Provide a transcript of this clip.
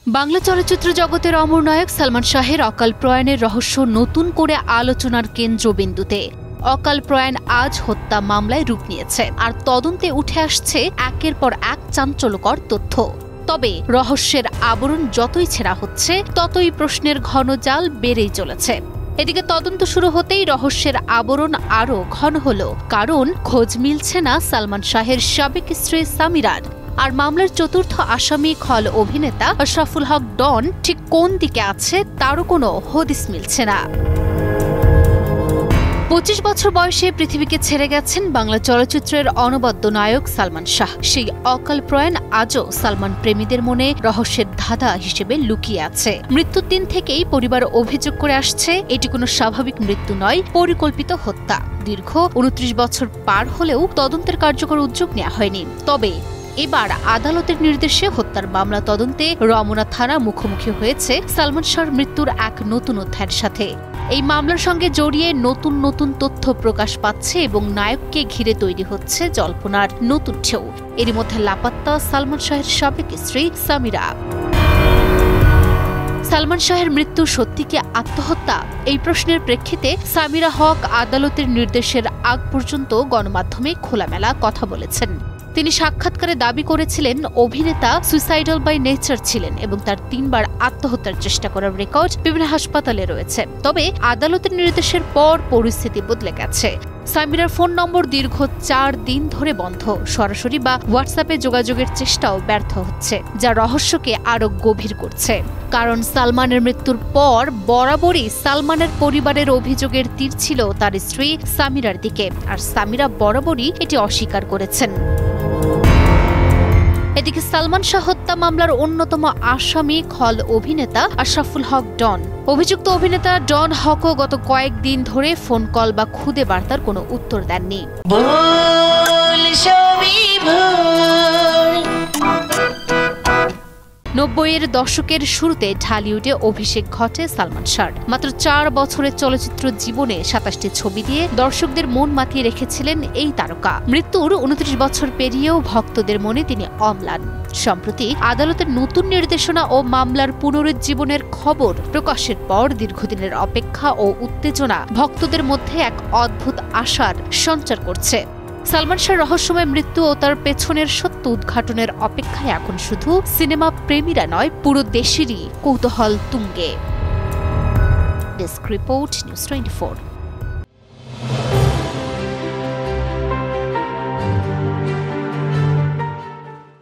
বাংলা চলচ্চিত্র জগতের অমর নায়ক সালমান শাহের অকাল প্রয়াণের রহস্য নতুন করে আলোচনার কেন্দ্রবিন্দুতে। অকাল প্রয়াণ আজ হত্যা মামলায় রূপ নিয়েছে, আর তদন্তে উঠে আসছে একের পর এক চাঞ্চল্যকর তথ্য। তবে রহস্যের আবরণ যতই ছেঁড়া হচ্ছে, ততই প্রশ্নের ঘন জাল বেড়েই চলেছে। এদিকে তদন্ত শুরু হতেই রহস্যের আবরণ আরও ঘন হল, কারণ খোঁজ মিলছে না সালমান শাহের সাবেক স্ত্রী সামিরার। আর মামলার চতুর্থ আসামি খল অভিনেতা আশরাফুল হক ডন ঠিক কোন দিকে আছে তারও কোনো হদিস মিলছে না। ২৫ বছর বয়সে পৃথিবীকে ছেড়ে গেছেন বাংলা চলচ্চিত্রের অনবদ্য নায়ক সালমান শাহ। সেই অকাল প্রয়াণ আজও সালমান প্রেমীদের মনে রহস্যের ধাঁধা হিসেবে লুকিয়ে আছে। মৃত্যুর দিন থেকেই পরিবার অভিযোগ করে আসছে, এটি কোনো স্বাভাবিক মৃত্যু নয়, পরিকল্পিত হত্যা। দীর্ঘ ২৯ বছর পার হলেও তদন্তের কার্যকর উদ্যোগ নেওয়া হয়নি। তবে এবার আদালতের নির্দেশে হত্যার মামলা তদন্তে রমনা থানা মুখোমুখি হয়েছে সালমান শাহর মৃত্যুর এক নতুন অধ্যায়ের সাথে। এই মামলার সঙ্গে জড়িয়ে নতুন নতুন তথ্য প্রকাশ পাচ্ছে এবং নায়ককে ঘিরে তৈরি হচ্ছে জল্পনার নতুন ঢেউ। এরই মধ্যে লাপাত্তা সালমান শাহের সাবেক স্ত্রী সামিরা। সালমান শাহের মৃত্যু সত্যি কি আত্মহত্যা? এই প্রশ্নের প্রেক্ষিতে সামিরা হক আদালতের নির্দেশের আগ পর্যন্ত গণমাধ্যমে খোলামেলা কথা বলেছেন। তিনি সাক্ষাৎকারে দাবি করেছিলেন অভিনেতা সুইসাইডাল বাই নেচার ছিলেন এবং তার ৩ বার আত্মহত্যার চেষ্টা করার রেকর্ড বিভিন্ন হাসপাতালে রয়েছে। তবে আদালতের নির্দেশের পর পরিস্থিতি বদলে গেছে। সামিরার ফোন নম্বর দীর্ঘ ৪ দিন ধরে বন্ধ, সরাসরি বা হোয়াটসঅ্যাপে যোগাযোগের চেষ্টাও ব্যর্থ হচ্ছে, যা রহস্যকে আরও গভীর করছে। কারণ সালমানের মৃত্যুর পর বরাবরই সালমানের পরিবারের অভিযোগের তীর ছিল তার স্ত্রী সামিরার দিকে, আর সামিরা বরাবরই এটি অস্বীকার করেছেন। এদিকে সালমান শাহ হত্যা মামলার অন্যতম আসামি খল অভিনেতা আশরাফুল হক ডন। অভিযুক্ত অভিনেতা ডন হকও গত কয়েকদিন ধরে ফোন কল বা খুদে বার্তার কোনো উত্তর দেননি। ৯০-এর দশকের শুরুতে ঢালিউডে অভিষেক ঘটে সালমান শাহর। মাত্র ৪ বছরের চলচ্চিত্র জীবনে ২৭টি ছবি দিয়ে দর্শকদের মন মাতিয়ে রেখেছিলেন এই তারকা। মৃত্যুর ২৯ বছর পেরিয়েও ভক্তদের মনে তিনি অম্লান। সম্প্রতি আদালতের নতুন নির্দেশনা ও মামলার পুনরুজ্জীবনের খবর প্রকাশের পর দীর্ঘদিনের অপেক্ষা ও উত্তেজনা ভক্তদের মধ্যে এক অদ্ভুত আশার সঞ্চার করছে। সালমান শাহর রহস্যময় মৃত্যু ও তার পেছনের সত্য উদ্ঘাটনের অপেক্ষায় এখন শুধু সিনেমা প্রেমীরা নয়, পুরো দেশেরই কৌতূহল তুঙ্গে। Desk report, news 24।